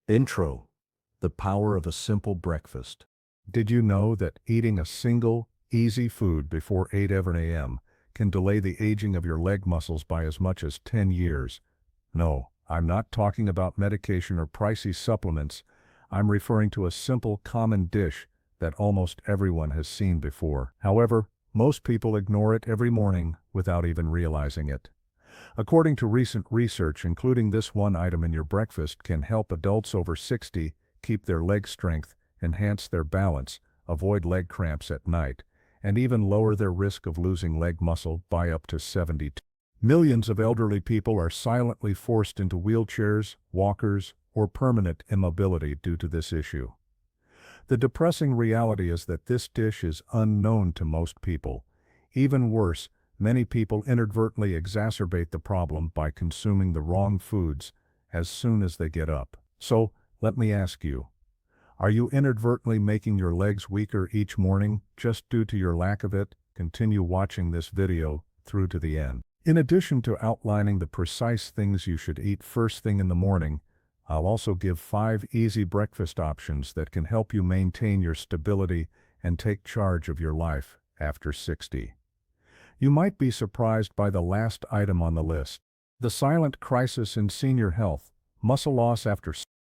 Intro: The power of a simple breakfast. Did you know that eating a single, easy food before 8 a.m. can delay the aging of your leg muscles by as much as 10 years? No, I'm not talking about medication or pricey supplements. I'm referring to a simple, common dish that almost everyone has seen before. However, most people ignore it every morning without even realizing it. According to recent research, including this one item in your breakfast can help adults over 60 keep their leg strength, enhance their balance, avoid leg cramps at night, and even lower their risk of losing leg muscle by up to 70%. Millions of elderly people are silently forced into wheelchairs, walkers, or permanent immobility due to this issue. The depressing reality is that this dish is unknown to most people. Even worse, many people inadvertently exacerbate the problem by consuming the wrong foods as soon as they get up. So, let me ask you, are you inadvertently making your legs weaker each morning just due to your lack of it? Continue watching this video through to the end. In addition to outlining the precise things you should eat first thing in the morning, I'll also give 5 easy breakfast options that can help you maintain your stability and take charge of your life after 60. You might be surprised by the last item on the list. The silent crisis in senior health, muscle loss after.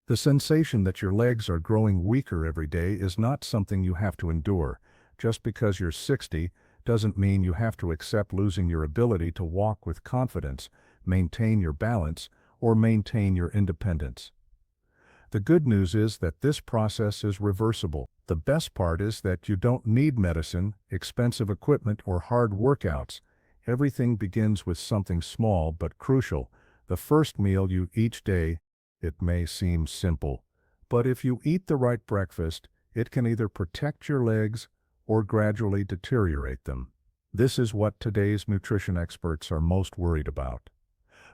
The sensation that your legs are growing weaker every day is not something you have to endure. Just because you're 60 doesn't mean you have to accept losing your ability to walk with confidence, maintain your balance, or maintain your independence. The good news is that this process is reversible. The best part is that you don't need medicine, expensive equipment, or hard workouts. Everything begins with something small but crucial: the first meal you eat each day. It may seem simple, but if you eat the right breakfast, it can either protect your legs or gradually deteriorate them. This is what today's nutrition experts are most worried about.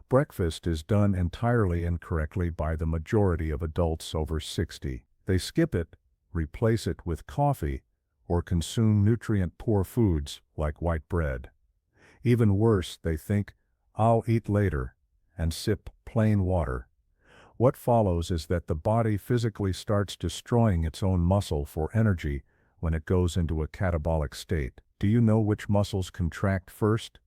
Breakfast is done entirely incorrectly by the majority of adults over 60. They skip it, replace it with coffee, or consume nutrient-poor foods like white bread. Even worse, they think, "I'll eat later," and sip plain water. What follows is that the body physically starts destroying its own muscle for energy when it goes into a catabolic state. Do you know which muscles contract first?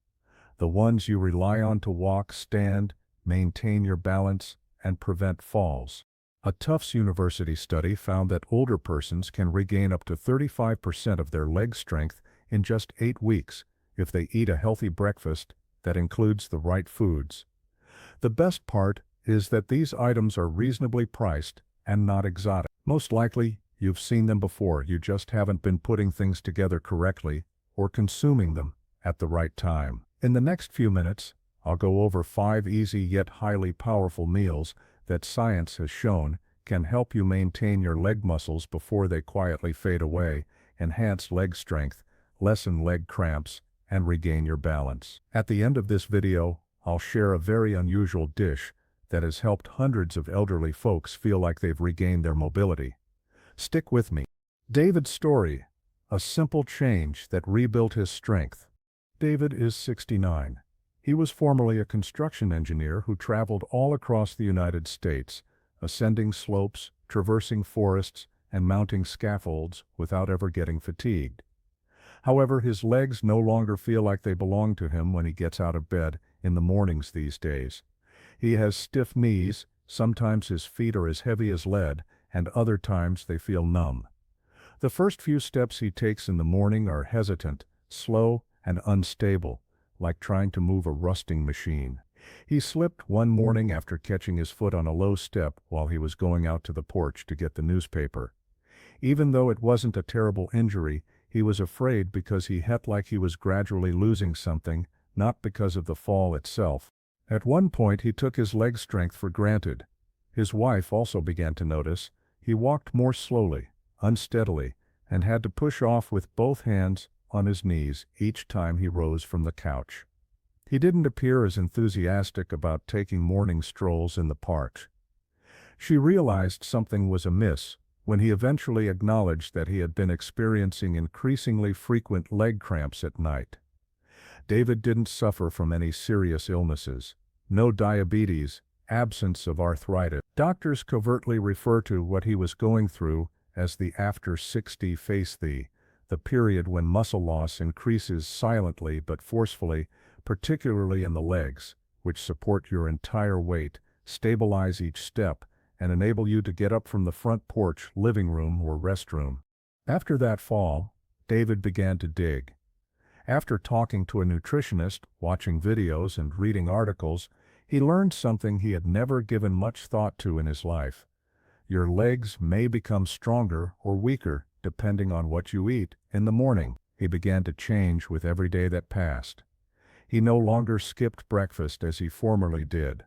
The ones you rely on to walk, stand, maintain your balance, and prevent falls. A Tufts University study found that older persons can regain up to 35% of their leg strength in just 8 weeks if they eat a healthy breakfast that includes the right foods. The best part is that these items are reasonably priced and not exotic. Most likely, you've seen them before, you just haven't been putting things together correctly or consuming them at the right time. In the next few minutes, I'll go over 5 easy yet highly powerful meals that science has shown can help you maintain your leg muscles before they quietly fade away, enhance leg strength, lessen leg cramps, and regain your balance. At the end of this video, I'll share a very unusual dish that has helped hundreds of elderly folks feel like they've regained their mobility. Stick with me. David's story, a simple change that rebuilt his strength. David is 69. He was formerly a construction engineer who traveled all across the United States, ascending slopes, traversing forests, and mounting scaffolds without ever getting fatigued. However, his legs no longer feel like they belong to him when he gets out of bed in the mornings these days. He has stiff knees, sometimes his feet are as heavy as lead, and other times they feel numb. The first few steps he takes in the morning are hesitant, slow, and unstable, like trying to move a rusting machine. He slipped one morning after catching his foot on a low step while he was going out to the porch to get the newspaper. Even though it wasn't a terrible injury, he was afraid because he felt like he was gradually losing something, not because of the fall itself. At one point he took his leg strength for granted. His wife also began to notice. He walked more slowly, unsteadily, and had to push off with both hands on his knees each time he rose from the couch. He didn't appear as enthusiastic about taking morning strolls in the park. She realized something was amiss when he eventually acknowledged that he had been experiencing increasingly frequent leg cramps at night. David didn't suffer from any serious illnesses, no diabetes, absence of arthritis. Doctors covertly refer to what he was going through as the after 60 phase, the period when muscle loss increases silently but forcefully, particularly in the legs, which support your entire weight, stabilize each step, and enable you to get up from the front porch, living room, or restroom. After that fall, David began to dig. After talking to a nutritionist, watching videos, and reading articles, he learned something he had never given much thought to in his life. Your legs may become stronger or weaker depending on what you eat in the morning. He began to change with every day that passed. He no longer skipped breakfast as he formerly did.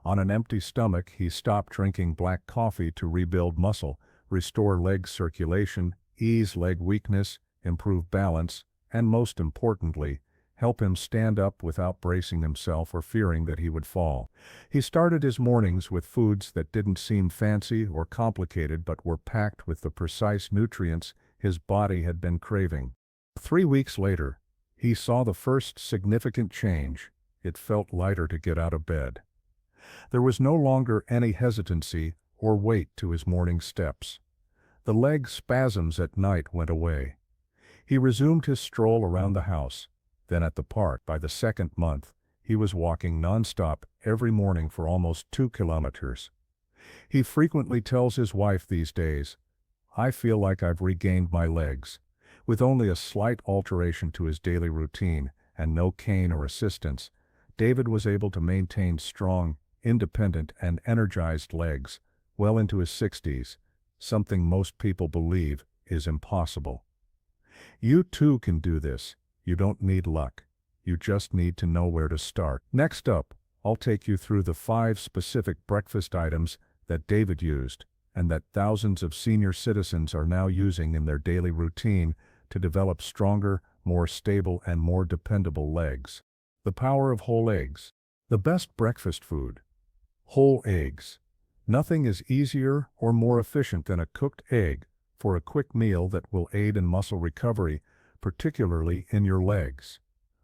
On an empty stomach, he stopped drinking black coffee to rebuild muscle, restore leg circulation, ease leg weakness, improve balance, and most importantly, help him stand up without bracing himself or fearing that he would fall. He started his mornings with foods that didn't seem fancy or complicated but were packed with the precise nutrients his body had been craving. 3 weeks later, he saw the first significant change. It felt lighter to get out of bed. There was no longer any hesitancy or weight to his morning steps. The leg spasms at night went away. He resumed his stroll around the house, then at the park. By the second month, he was walking nonstop every morning for almost 2 kilometers. He frequently tells his wife these days, "I feel like I've regained my legs." With only a slight alteration to his daily routine and no cane or assistance, David was able to maintain strong, independent, and energized legs well into his 60s, something most people believe is impossible. You too can do this. You don't need luck. You just need to know where to start. Next up, I'll take you through the 5 specific breakfast items that David used and that thousands of senior citizens are now using in their daily routine to develop stronger, more stable, and more dependable legs. The power of whole eggs. The best breakfast food. Whole eggs. Nothing is easier or more efficient than a cooked egg for a quick meal that will aid in muscle recovery, particularly in your legs.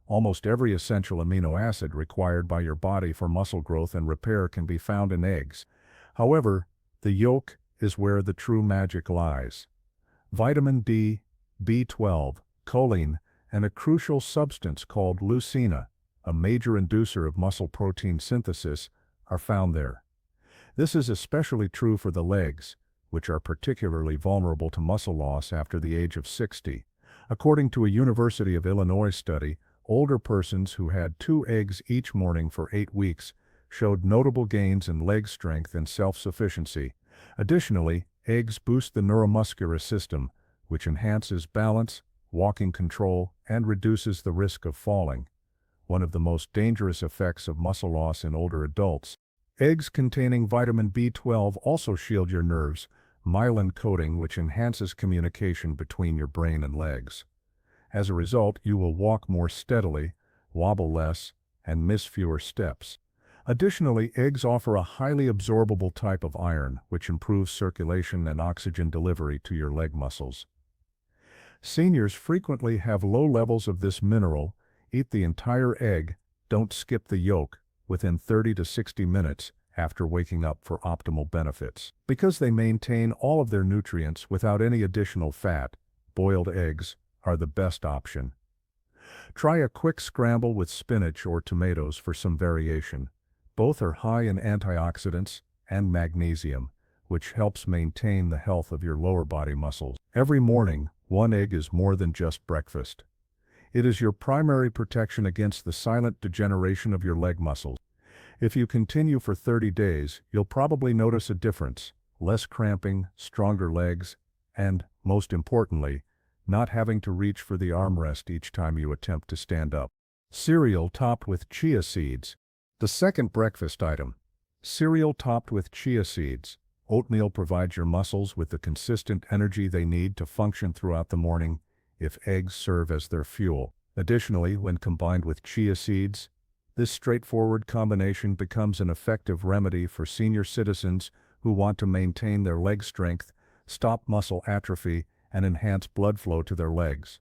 Almost every essential amino acid required by your body for muscle growth and repair can be found in eggs. However, the yolk is where the true magic lies. Vitamin D, B12, choline, and a crucial substance called leucine, a major inducer of muscle protein synthesis, are found there. This is especially true for the legs, which are particularly vulnerable to muscle loss after the age of 60. According to a University of Illinois study, older persons who had 2 eggs each morning for 8 weeks showed notable gains in leg strength and self-sufficiency. Additionally, eggs boost the neuromuscular system, which enhances balance, walking control, and reduces the risk of falling, one of the most dangerous effects of muscle loss in older adults. Eggs containing vitamin B12 also shield your nerves, myelin coating which enhances communication between your brain and legs. As a result, you will walk more steadily, wobble less, and miss fewer steps. Additionally, eggs offer a highly absorbable type of iron, which improves circulation and oxygen delivery to your leg muscles. Seniors frequently have low levels of this mineral. Eat the entire egg, don't skip the yolk, within 30 to 60 minutes after waking up for optimal benefits. Because they maintain all of their nutrients without any additional fat, boiled eggs are the best option. Try a quick scramble with spinach or tomatoes for some variation. Both are high in antioxidants and magnesium, which helps maintain the health of your lower body muscles. Every morning, 1 egg is more than just breakfast. It is your primary protection against the silent degeneration of your leg muscles. If you continue for 30 days, you'll probably notice a difference: less cramping, stronger legs, and, most importantly, not having to reach for the armrest each time you attempt to stand up. Cereal topped with chia seeds. The second breakfast item. Cereal topped with chia seeds. Oatmeal provides your muscles with the consistent energy they need to function throughout the morning, if eggs serve as their fuel. Additionally, when combined with chia seeds, this straightforward combination becomes an effective remedy for senior citizens who want to maintain their leg strength, stop muscle atrophy, and enhance blood flow to their legs.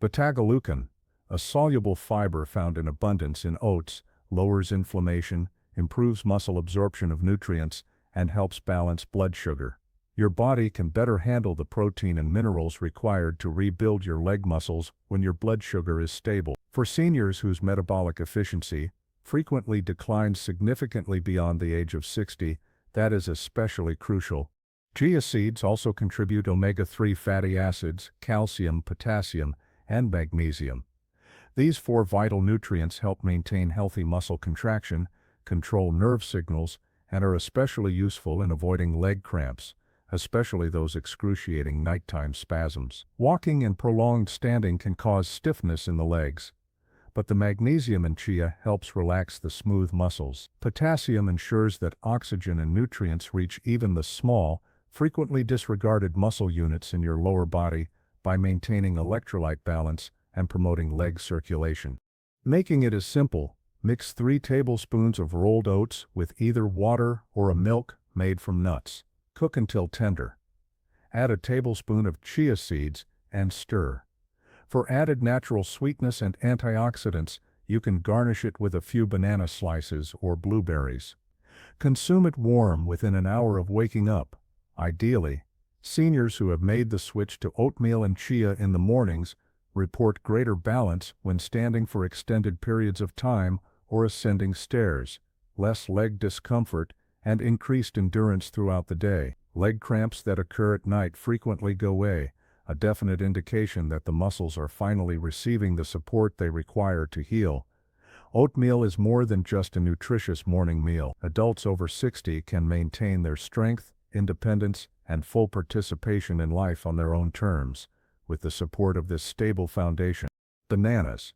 Beta-glucan, a soluble fiber found in abundance in oats, lowers inflammation, improves muscle absorption of nutrients, and helps balance blood sugar. Your body can better handle the protein and minerals required to rebuild your leg muscles when your blood sugar is stable. For seniors whose metabolic efficiency frequently declines significantly beyond the age of 60, that is especially crucial. Chia seeds also contribute omega-3 fatty acids, calcium, potassium, and magnesium. These four vital nutrients help maintain healthy muscle contraction, control nerve signals, and are especially useful in avoiding leg cramps, especially those excruciating nighttime spasms. Walking and prolonged standing can cause stiffness in the legs, but the magnesium in chia helps relax the smooth muscles. Potassium ensures that oxygen and nutrients reach even the small, frequently disregarded muscle units in your lower body by maintaining electrolyte balance and promoting leg circulation. Making it is simple. Mix 3 tablespoons of rolled oats with either water or a milk made from nuts. Cook until tender. Add a tablespoon of chia seeds and stir. For added natural sweetness and antioxidants, you can garnish it with a few banana slices or blueberries. Consume it warm within an hour of waking up. Ideally, seniors who have made the switch to oatmeal and chia in the mornings report greater balance when standing for extended periods of time or ascending stairs, less leg discomfort, and increased endurance throughout the day. Leg cramps that occur at night frequently go away, a definite indication that the muscles are finally receiving the support they require to heal. Oatmeal is more than just a nutritious morning meal. Adults over 60 can maintain their strength, independence, and full participation in life on their own terms, with the support of this stable foundation. Bananas,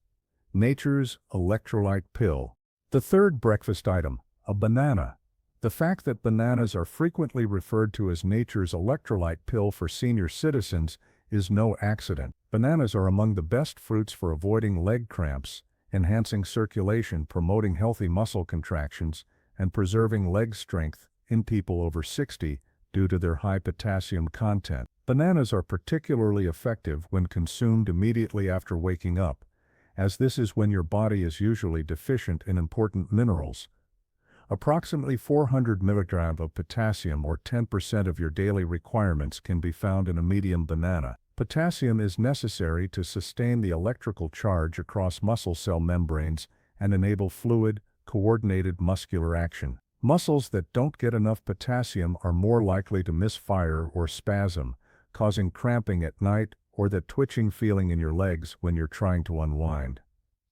nature's electrolyte pill. The third breakfast item, a banana. The fact that bananas are frequently referred to as nature's electrolyte pill for senior citizens is no accident. Bananas are among the best fruits for avoiding leg cramps, enhancing circulation, promoting healthy muscle contractions, and preserving leg strength in people over 60 due to their high potassium content. Bananas are particularly effective when consumed immediately after waking up, as this is when your body is usually deficient in important minerals. Approximately 400 mg of potassium, or 10% of your daily requirements, can be found in a medium banana. Potassium is necessary to sustain the electrical charge across muscle cell membranes and enable fluid, coordinated muscular action. Muscles that don't get enough potassium are more likely to misfire or spasm, causing cramping at night or that twitching feeling in your legs when you're trying to unwind.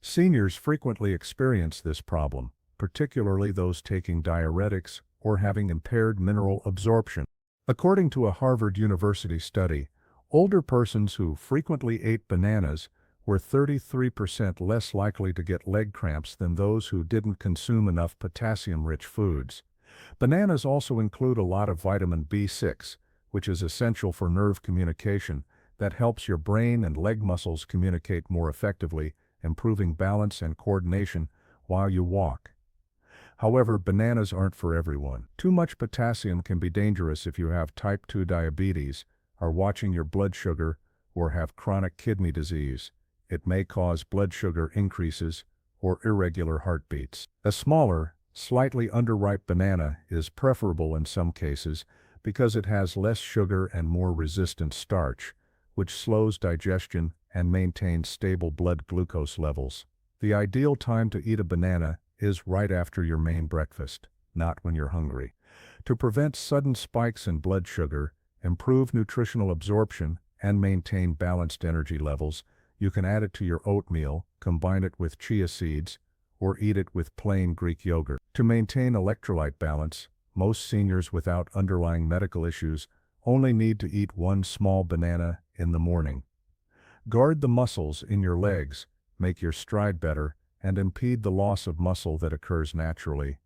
Seniors frequently experience this problem, particularly those taking diuretics or having impaired mineral absorption. According to a Harvard University study, older persons who frequently ate bananas were 33% less likely to get leg cramps than those who didn't consume enough potassium-rich foods. Bananas also include a lot of vitamin B6, which is essential for nerve communication, that helps your brain and leg muscles communicate more effectively, improving balance and coordination while you walk. However, bananas aren't for everyone. Too much potassium can be dangerous if you have type 2 diabetes, are watching your blood sugar, or have chronic kidney disease. It may cause blood sugar increases or irregular heartbeats. A smaller, slightly underripe banana is preferable in some cases because it has less sugar and more resistant starch, which slows digestion and maintains stable blood glucose levels. The ideal time to eat a banana is right after your main breakfast, not when you're hungry. To prevent sudden spikes in blood sugar, improve nutritional absorption, and maintain balanced energy levels, you can add it to your oatmeal, combine it with chia seeds, or eat it with plain Greek yogurt. To maintain electrolyte balance, most seniors without underlying medical issues only need to eat one small banana in the morning. Guard the muscles in your legs, make your stride better, and impede the loss of muscle that occurs naturally.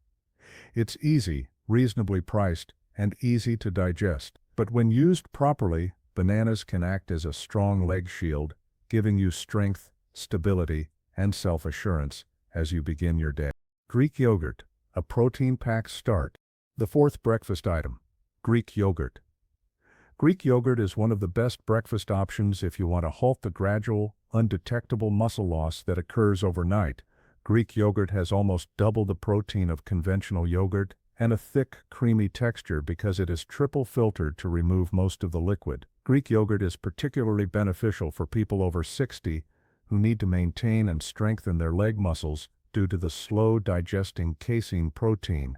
It's easy, reasonably priced, and easy to digest. But when used properly, bananas can act as a strong leg shield, giving you strength, stability, and self-assurance as you begin your day. Greek yogurt, a protein-packed start. The fourth breakfast item, Greek yogurt. Greek yogurt is one of the best breakfast options if you want to halt the gradual, undetectable muscle loss that occurs overnight. Greek yogurt has almost double the protein of conventional yogurt and a thick, creamy texture because it is triple filtered to remove most of the liquid. Greek yogurt is particularly beneficial for people over 60 who need to maintain and strengthen their leg muscles due to the slow digesting casein protein.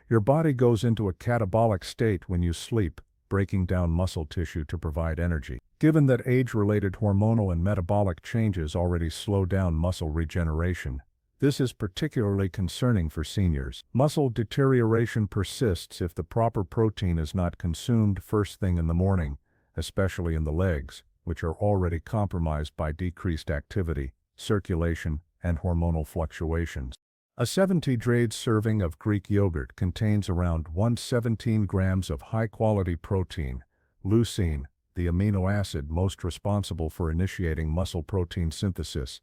Your body goes into a catabolic state when you sleep, breaking down muscle tissue to provide energy. Given that age-related hormonal and metabolic changes already slow down muscle regeneration, this is particularly concerning for seniors. Muscle deterioration persists if the proper protein is not consumed first thing in the morning, especially in the legs, which are already compromised by decreased activity, circulation, and hormonal fluctuations. A 70-grade serving of Greek yogurt contains around 117 grams of high-quality protein, leucine, the amino acid most responsible for initiating muscle protein synthesis.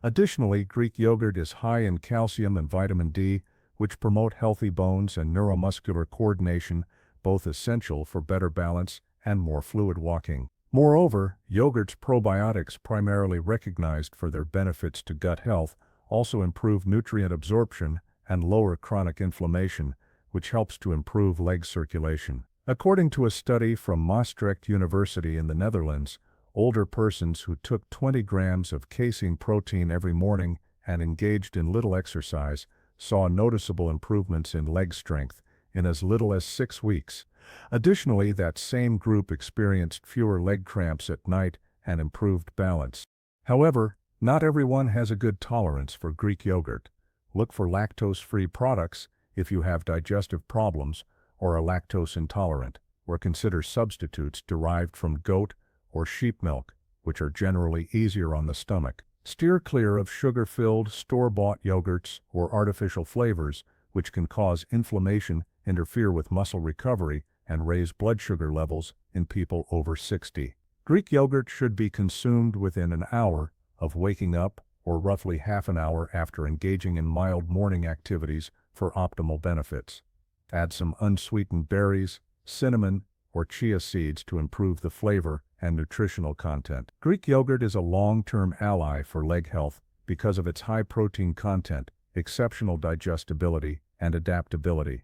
Additionally, Greek yogurt is high in calcium and vitamin D, which promote healthy bones and neuromuscular coordination, both essential for better balance and more fluid walking. Moreover, yogurt's probiotics, primarily recognized for their benefits to gut health, also improve nutrient absorption and lower chronic inflammation, which helps to improve leg circulation. According to a study from Maastricht University in the Netherlands, older persons who took 20 grams of casein protein every morning and engaged in little exercise saw noticeable improvements in leg strength in as little as 6 weeks. Additionally, that same group experienced fewer leg cramps at night and improved balance. However, not everyone has a good tolerance for Greek yogurt. Look for lactose-free products if you have digestive problems or are lactose intolerant, or consider substitutes derived from goat or sheep milk, which are generally easier on the stomach. Steer clear of sugar-filled, store-bought yogurts or artificial flavors, which can cause inflammation, interfere with muscle recovery, and raise blood sugar levels in people over 60. Greek yogurt should be consumed within an hour of waking up or roughly half an hour after engaging in mild morning activities for optimal benefits. Add some unsweetened berries, cinnamon, or chia seeds to improve the flavor and nutritional content. Greek yogurt is a long-term ally for leg health because of its high protein content, exceptional digestibility, and adaptability.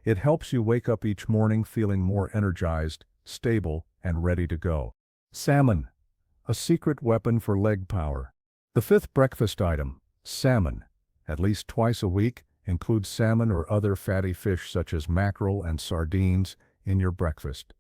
It helps you wake up each morning feeling more energized, stable, and ready to go. Salmon, a secret weapon for leg power. The fifth breakfast item, salmon, at least twice a week, include salmon or other fatty fish such as mackerel and sardines in your breakfast.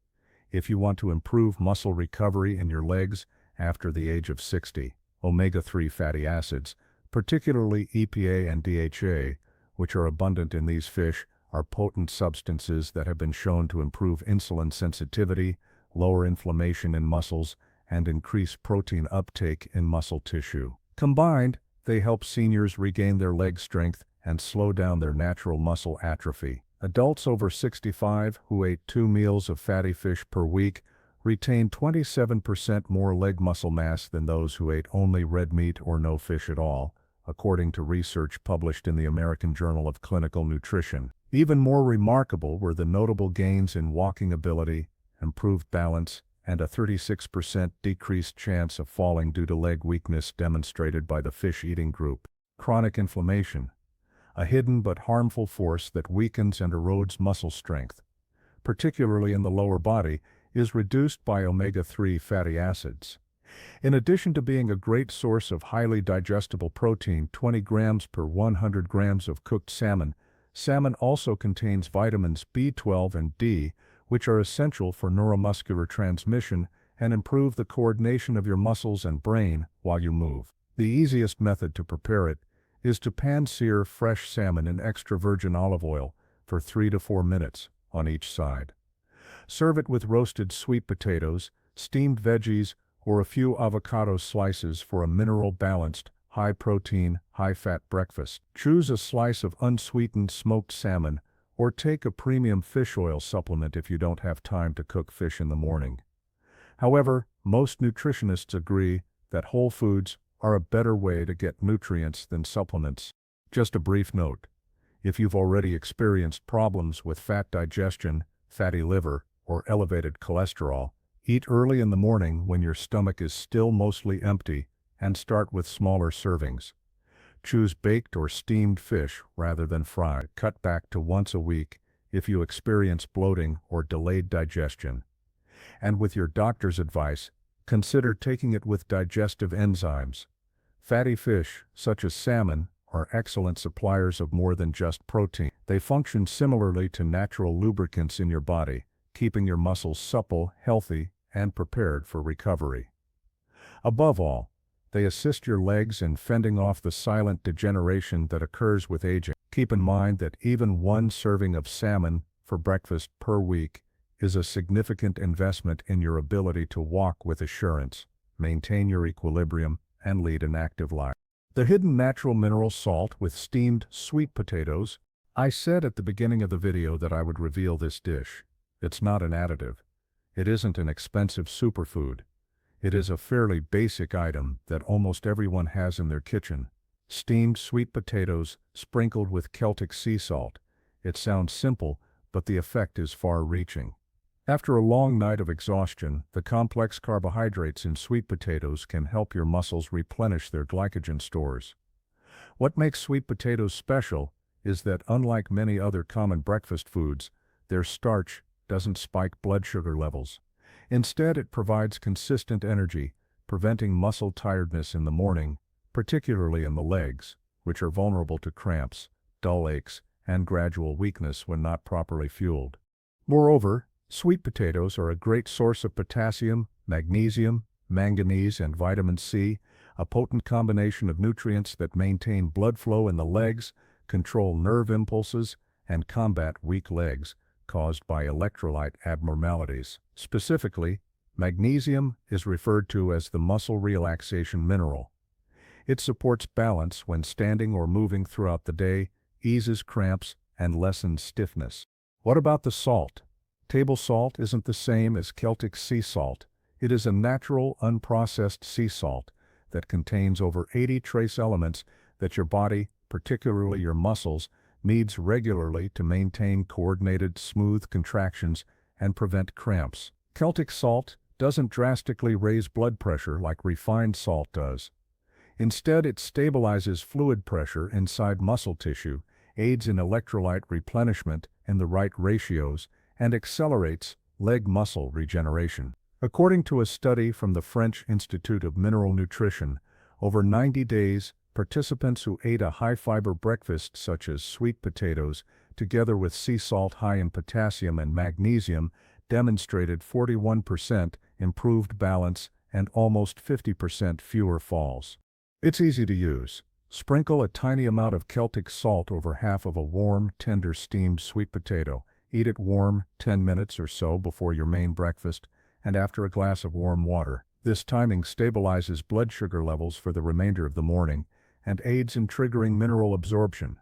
If you want to improve muscle recovery in your legs after the age of 60, omega-3 fatty acids, particularly EPA and DHA, which are abundant in these fish, are potent substances that have been shown to improve insulin sensitivity, lower inflammation in muscles, and increase protein uptake in muscle tissue. Combined, they help seniors regain their leg strength and slow down their natural muscle atrophy. Adults over 65 who ate 2 meals of fatty fish per week retained 27% more leg muscle mass than those who ate only red meat or no fish at all, according to research published in the American Journal of Clinical Nutrition. Even more remarkable were the notable gains in walking ability, improved balance, and a 36% decreased chance of falling due to leg weakness demonstrated by the fish-eating group. Chronic inflammation, a hidden but harmful force that weakens and erodes muscle strength, particularly in the lower body, is reduced by omega-3 fatty acids. In addition to being a great source of highly digestible protein, 20 grams per 100 grams of cooked salmon, salmon also contains vitamins B12 and D, which are essential for neuromuscular transmission and improve the coordination of your muscles and brain while you move. The easiest method to prepare it is to pan-sear fresh salmon in extra virgin olive oil for 3 to 4 minutes on each side. Serve it with roasted sweet potatoes, steamed veggies, or a few avocado slices for a mineral-balanced, high-protein, high-fat breakfast. Choose a slice of unsweetened smoked salmon or take a premium fish oil supplement if you don't have time to cook fish in the morning. However, most nutritionists agree that whole foods are a better way to get nutrients than supplements. Just a brief note: if you've already experienced problems with fat digestion, fatty liver, or elevated cholesterol, eat early in the morning when your stomach is still mostly empty and start with smaller servings. Choose baked or steamed fish rather than fried. Cut back to once a week if you experience bloating or delayed digestion. And with your doctor's advice, consider taking it with digestive enzymes. Fatty fish, such as salmon, are excellent suppliers of more than just protein. They function similarly to natural lubricants in your body, keeping your muscles supple, healthy, and prepared for recovery. Above all, they assist your legs in fending off the silent degeneration that occurs with aging. Keep in mind that even one serving of salmon for breakfast per week is a significant investment in your ability to walk with assurance, maintain your equilibrium, and lead an active life. The hidden natural mineral salt with steamed sweet potatoes. I said at the beginning of the video that I would reveal this dish. It's not an additive. It isn't an expensive superfood. It is a fairly basic item that almost everyone has in their kitchen. Steamed sweet potatoes sprinkled with Celtic sea salt. It sounds simple, but the effect is far-reaching. After a long night of exhaustion, the complex carbohydrates in sweet potatoes can help your muscles replenish their glycogen stores. What makes sweet potatoes special is that unlike many other common breakfast foods, their starch doesn't spike blood sugar levels. Instead, it provides consistent energy, preventing muscle tiredness in the morning, particularly in the legs, which are vulnerable to cramps, dull aches, and gradual weakness when not properly fueled. Moreover, sweet potatoes are a great source of potassium, magnesium, manganese, and vitamin C, a potent combination of nutrients that maintain blood flow in the legs, control nerve impulses, and combat weak legs caused by electrolyte abnormalities. Specifically, magnesium is referred to as the muscle relaxation mineral. It supports balance when standing or moving throughout the day, eases cramps, and lessens stiffness. What about the salt? Table salt isn't the same as Celtic sea salt. It is a natural, unprocessed sea salt that contains over 80 trace elements that your body, particularly your muscles, needs regularly to maintain coordinated, smooth contractions and prevent cramps. Celtic salt doesn't drastically raise blood pressure like refined salt does. Instead, it stabilizes fluid pressure inside muscle tissue, aids in electrolyte replenishment in the right ratios, and accelerates leg muscle regeneration. According to a study from the French Institute of Mineral Nutrition, over 90 days, participants who ate a high-fiber breakfast such as sweet potatoes, together with sea salt high in potassium and magnesium, demonstrated 41% improved balance and almost 50% fewer falls. It's easy to use. Sprinkle a tiny amount of Celtic salt over half of a warm, tender steamed sweet potato. Eat it warm 10 minutes or so before your main breakfast and after a glass of warm water. This timing stabilizes blood sugar levels for the remainder of the morning and aids in triggering mineral absorption.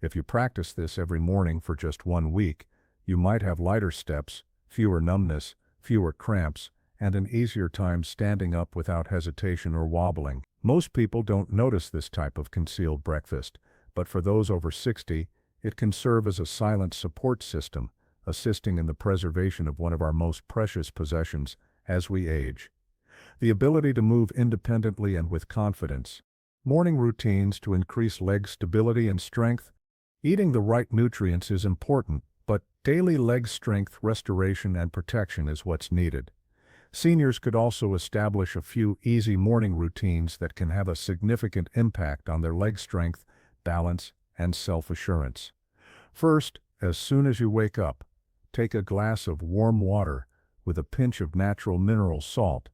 If you practice this every morning for just 1 week, you might have lighter steps, fewer numbness, fewer cramps, and an easier time standing up without hesitation or wobbling. Most people don't notice this type of concealed breakfast, but for those over 60, it can serve as a silent support system, assisting in the preservation of one of our most precious possessions as we age: the ability to move independently and with confidence. Morning routines to increase leg stability and strength. Eating the right nutrients is important, but daily leg strength restoration and protection is what's needed. Seniors could also establish a few easy morning routines that can have a significant impact on their leg strength, balance, and self-assurance. First, as soon as you wake up, take a glass of warm water with a pinch of natural mineral salt.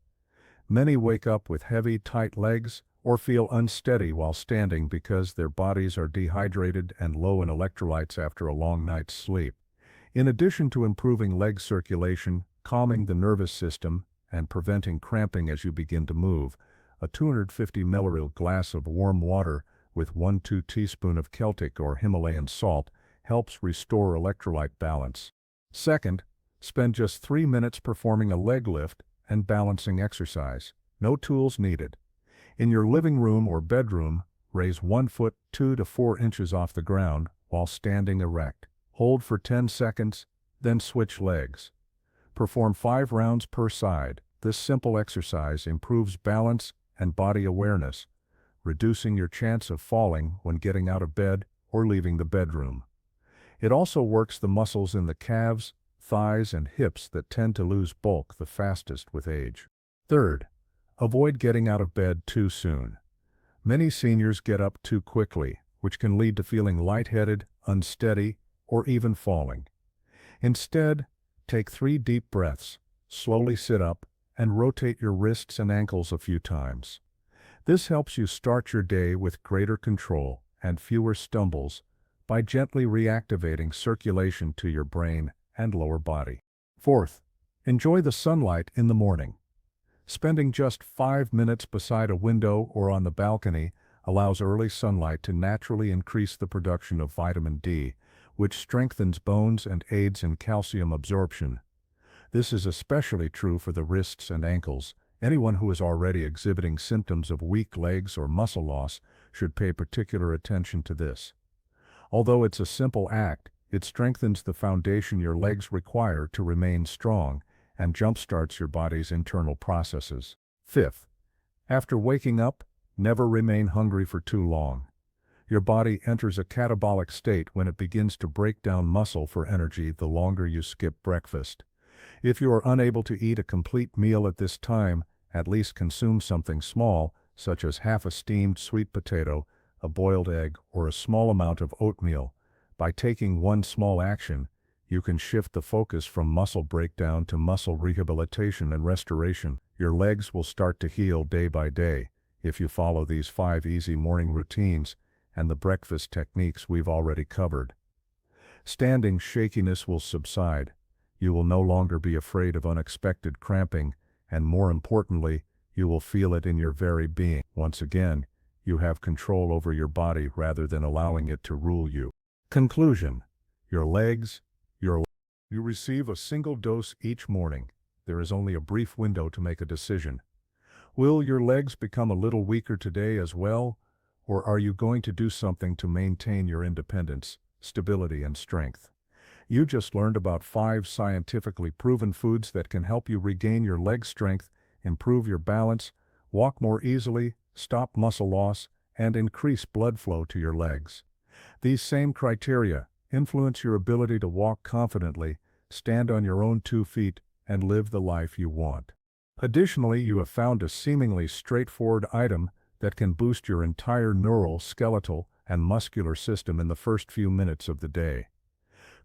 Many wake up with heavy, tight legs or feel unsteady while standing because their bodies are dehydrated and low in electrolytes after a long night's sleep. In addition to improving leg circulation, calming the nervous system, and preventing cramping as you begin to move, a 250 ml glass of warm water with 1–2 teaspoons of Celtic or Himalayan salt helps restore electrolyte balance. Second, spend just 3 minutes performing a leg lift and balancing exercise. No tools needed. In your living room or bedroom, raise 1 foot 2 to 4 inches off the ground while standing erect. Hold for 10 seconds, then switch legs. Perform 5 rounds per side. This simple exercise improves balance and body awareness, reducing your chance of falling when getting out of bed or leaving the bedroom. It also works the muscles in the calves, thighs, and hips that tend to lose bulk the fastest with age. Third, avoid getting out of bed too soon. Many seniors get up too quickly, which can lead to feeling lightheaded, unsteady, or even falling. Instead, take 3 deep breaths, slowly sit up, and rotate your wrists and ankles a few times. This helps you start your day with greater control and fewer stumbles by gently reactivating circulation to your brain and lower body. Fourth, enjoy the sunlight in the morning. Spending just 5 minutes beside a window or on the balcony allows early sunlight to naturally increase the production of vitamin D, which strengthens bones and aids in calcium absorption. This is especially true for the wrists and ankles. Anyone who is already exhibiting symptoms of weak legs or muscle loss should pay particular attention to this. Although it's a simple act, it strengthens the foundation your legs require to remain strong and jumpstarts your body's internal processes. Fifth, after waking up, never remain hungry for too long. Your body enters a catabolic state when it begins to break down muscle for energy the longer you skip breakfast. If you are unable to eat a complete meal at this time, at least consume something small, such as half a steamed sweet potato, a boiled egg, or a small amount of oatmeal. By taking one small action, you can shift the focus from muscle breakdown to muscle rehabilitation and restoration. Your legs will start to heal day by day if you follow these 5 easy morning routines and the breakfast techniques we've already covered. Standing shakiness will subside. You will no longer be afraid of unexpected cramping, and more importantly, you will feel it in your very being. Once again, you have control over your body rather than allowing it to rule you. Conclusion: your legs, you receive a single dose each morning. There is only a brief window to make a decision. Will your legs become a little weaker today as well, or are you going to do something to maintain your independence, stability, and strength? You just learned about 5 scientifically proven foods that can help you regain your leg strength, improve your balance, walk more easily, stop muscle loss, and increase blood flow to your legs. These same criteria influence your ability to walk confidently, stand on your own 2 feet, and live the life you want. Additionally, you have found a seemingly straightforward item that can boost your entire neural, skeletal, and muscular system in the first few minutes of the day.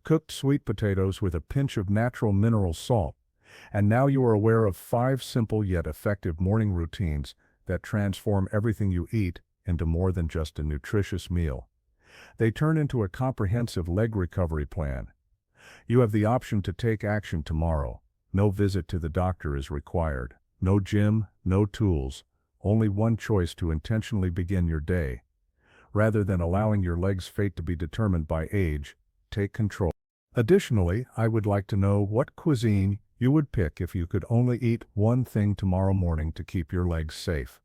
Cooked sweet potatoes with a pinch of natural mineral salt. And now you are aware of 5 simple yet effective morning routines that transform everything you eat into more than just a nutritious meal. They turn into a comprehensive leg recovery plan. You have the option to take action tomorrow. No visit to the doctor is required. No gym, no tools. Only one choice to intentionally begin your day. Rather than allowing your leg's fate to be determined by age, take control. Additionally, I would like to know what cuisine you would pick if you could only eat one thing tomorrow morning to keep your legs safe.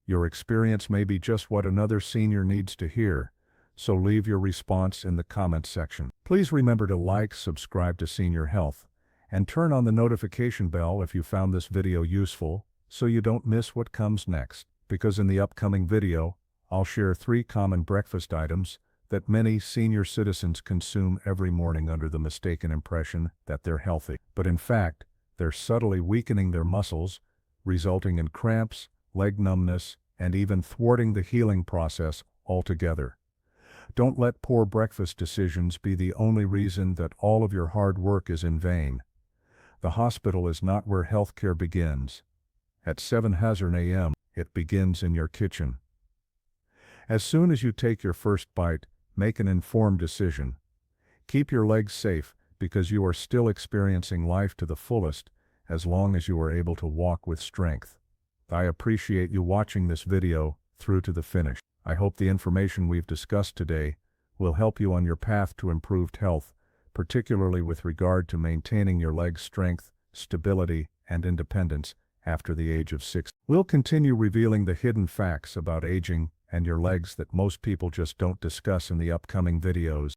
Your experience may be just what another senior needs to hear, so leave your response in the comments section. Please remember to like, subscribe to Senior Health, and turn on the notification bell if you found this video useful, so you don't miss what comes next. Because in the upcoming video, I'll share 3 common breakfast items that many senior citizens consume every morning under the mistaken impression that they're healthy. But in fact, they're subtly weakening their muscles, resulting in cramps, leg numbness, and even thwarting the healing process altogether. Don't let poor breakfast decisions be the only reason that all of your hard work is in vain. The hospital is not where healthcare begins. At 7 a.m., it begins in your kitchen. As soon as you take your first bite, make an informed decision. Keep your legs safe because you are still experiencing life to the fullest as long as you are able to walk with strength. I appreciate you watching this video through to the finish. I hope the information we've discussed today will help you on your path to improved health, particularly with regard to maintaining your leg strength, stability, and independence after the age of 6. We'll continue revealing the hidden facts about aging and your legs that most people just don't discuss in the upcoming videos.